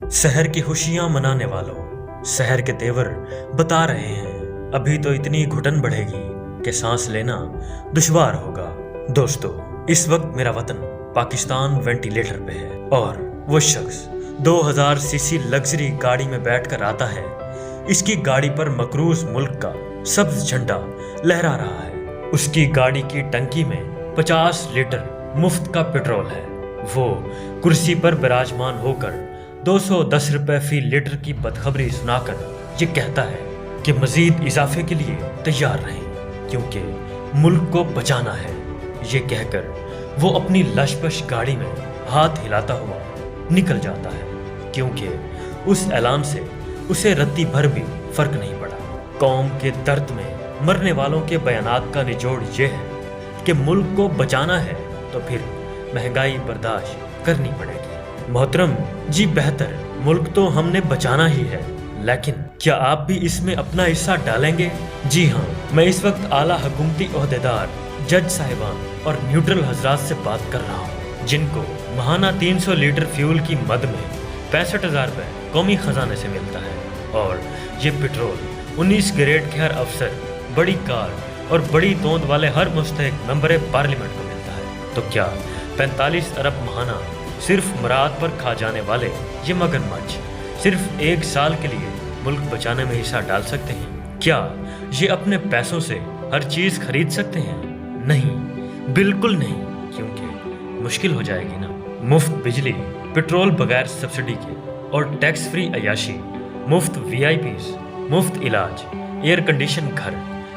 शहर की खुशियां मनाने वालों, शहर के तेवर बता रहे हैं, अभी तो इतनी घुटन बढ़ेगी कि सांस लेना दुश्वार होगा। दोस्तों, इस वक्त मेरा वतन पाकिस्तान वेंटिलेटर पे है और वो शख्स 2000 सीसी लग्जरी गाड़ी में बैठकर आता है। इसकी गाड़ी पर मकरूज मुल्क का सब्ज झंडा लहरा रहा है। उसकी गाड़ी की टंकी में 50 लीटर मुफ्त का पेट्रोल है। वो कुर्सी पर विराजमान होकर 210 रुपए फी लीटर की बदखबरी सुनाकर ये कहता है कि मजीद इजाफे के लिए तैयार रहें, क्योंकि मुल्क को बचाना है। ये कहकर वो अपनी लशपश गाड़ी में हाथ हिलाता हुआ निकल जाता है, क्योंकि उस ऐलान से उसे रत्ती भर भी फर्क नहीं पड़ा। कौम के दर्द में मरने वालों के बयानात का निचोड़ ये है कि मुल्क को बचाना है तो फिर महंगाई बर्दाश्त करनी पड़ेगी। मोहतरम जी, बेहतर मुल्क तो हमने बचाना ही है, लेकिन क्या आप भी इसमें अपना हिस्सा डालेंगे? जी हाँ, मैं इस वक्त आला हुकूमती ओहदेदार, जज साहिबान और न्यूट्रल हजरात से बात कर रहा हूँ, जिनको माहाना 300 लीटर फ्यूल की मद में 65,000 रुपये कौमी खजाने से मिलता है। और ये पेट्रोल 19 ग्रेड के हर अफसर, बड़ी कार और बड़ी तोंद वाले हर मुस्तहिक मेंबर पार्लियामेंट को मिलता है। तो क्या 45 अरब माहाना सिर्फ मराद पर खा जाने वाले ये मगरमच्छ सिर्फ 1 साल के लिए मुल्क बचाने में हिस्सा डाल सकते हैं? क्या ये अपने पैसों से हर चीज खरीद सकते हैं? नहीं, बिल्कुल नहीं, क्योंकि मुश्किल हो जाएगी ना। मुफ्त बिजली, पेट्रोल बगैर सब्सिडी के और टैक्स फ्री अयाशी, मुफ्त VIPs, मुफ्त इलाज, एयर कंडीशन घर,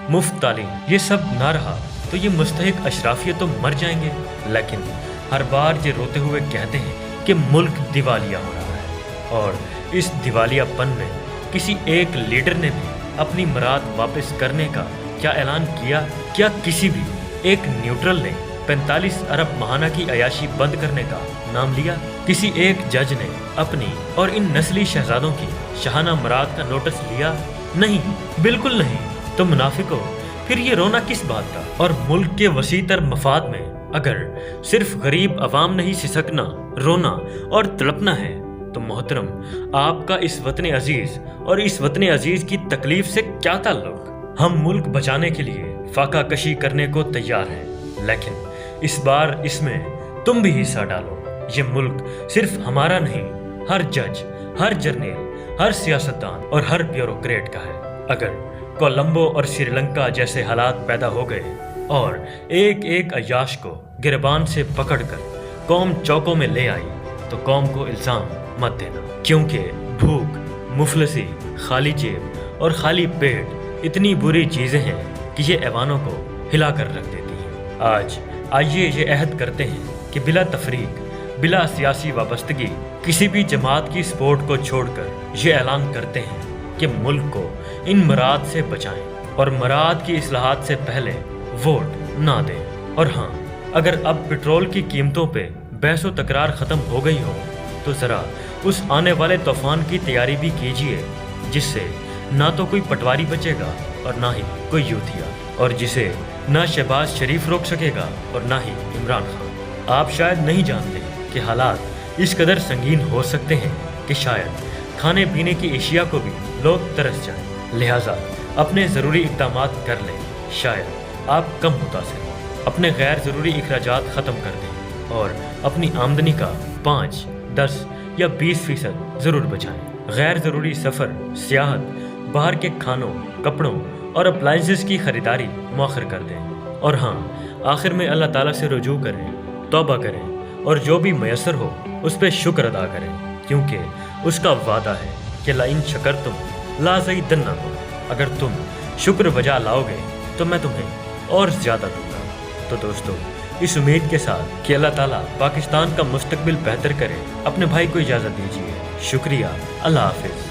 मुफ्त तालीम, ये सब ना रहा तो ये मुस्तहिक अशराफिया तो मर जाएंगे। लेकिन हर बार ये रोते हुए कहते हैं कि मुल्क दिवालिया हो रहा है, और इस दिवालियापन में किसी एक लीडर ने भी अपनी मुराद वापस करने का क्या ऐलान किया? क्या किसी भी एक न्यूट्रल ने 45 अरब माहाना की अयाशी बंद करने का नाम लिया? किसी एक जज ने अपनी और इन नस्ली शहजादों की शाहाना मुराद का नोटिस लिया? नहीं, बिल्कुल नहीं। तो मुनाफिको, फिर ये रोना किस बात का? और मुल्क के वसीतर मफाद में अगर सिर्फ गरीब अवाम नहीं सिसकना, रोना और तड़पना है, तो मोहतरम आपका इस वतन अजीज और इस वतन अजीज की तकलीफ से क्या ताल्लुक? हम मुल्क बचाने के लिए फाका कशी करने को तैयार हैं, लेकिन इस बार इसमें तुम भी हिस्सा डालो। ये मुल्क सिर्फ हमारा नहीं, हर जज, हर जर्नल, हर सियासतदान और हर ब्यूरोक्रेट का है। अगर कोलंबो और श्रीलंका जैसे हालात पैदा हो गए और एक एक अयाश को गिरबान से पकड़कर कौम चौकों में ले आई, तो कौम को इल्जाम मत देना, क्योंकि भूख, मुफलसी, खाली जेब और खाली पेट इतनी बुरी चीजें हैं कि ये ऐवानों को हिला कर रख देती हैं। आज आइए ये अहद करते हैं कि बिला तफरीक, बिला सियासी वाबस्तगी, किसी भी जमात की सपोर्ट को छोड़कर ये ऐलान करते हैं कि मुल्क को इन मराद से बचाएं और मराद की इस्लाहात से पहले वोट ना दें। और हाँ, अगर अब पेट्रोल की कीमतों पे बहसो तकरार ख़त्म हो गई हो, तो ज़रा उस आने वाले तूफान की तैयारी भी कीजिए, जिससे ना तो कोई पटवारी बचेगा और ना ही कोई यूथिया, और जिसे ना शहबाज शरीफ रोक सकेगा और ना ही इमरान खान। आप शायद नहीं जानते कि हालात इस कदर संगीन हो सकते हैं कि शायद खाने पीने की एशिया को भी लोग तरस जाएं। लिहाजा अपने ज़रूरी इक़दामात कर लें। शायद आप कम मुतासिर हों, अपने गैर ज़रूरी अखराजात ख़त्म कर दें और अपनी आमदनी का 5, 10 या 20% ज़रूर बचाएं। गैर ज़रूरी सफ़र, सियाहत, बाहर के खानों, कपड़ों और अप्लाइंसेस की ख़रीदारी मौखर कर दें। और हाँ, आखिर में अल्लाह ताला से रुजू करें, तौबा करें और जो भी मयसर हो उस पर शुक्र अदा करें, क्योंकि उसका वादा है कि लाइन शकर तुम लाज़ीदन्नकुम, अगर तुम शुक्र बजा लाओगे तो मैं तुम्हें और ज़्यादा दूंगा। तो दोस्तों, इस उम्मीद के साथ कि अल्लाह ताला पाकिस्तान का मुस्तकबिल बेहतर करे, अपने भाई को इजाज़त दीजिए। शुक्रिया, अल्लाह हाफिज़।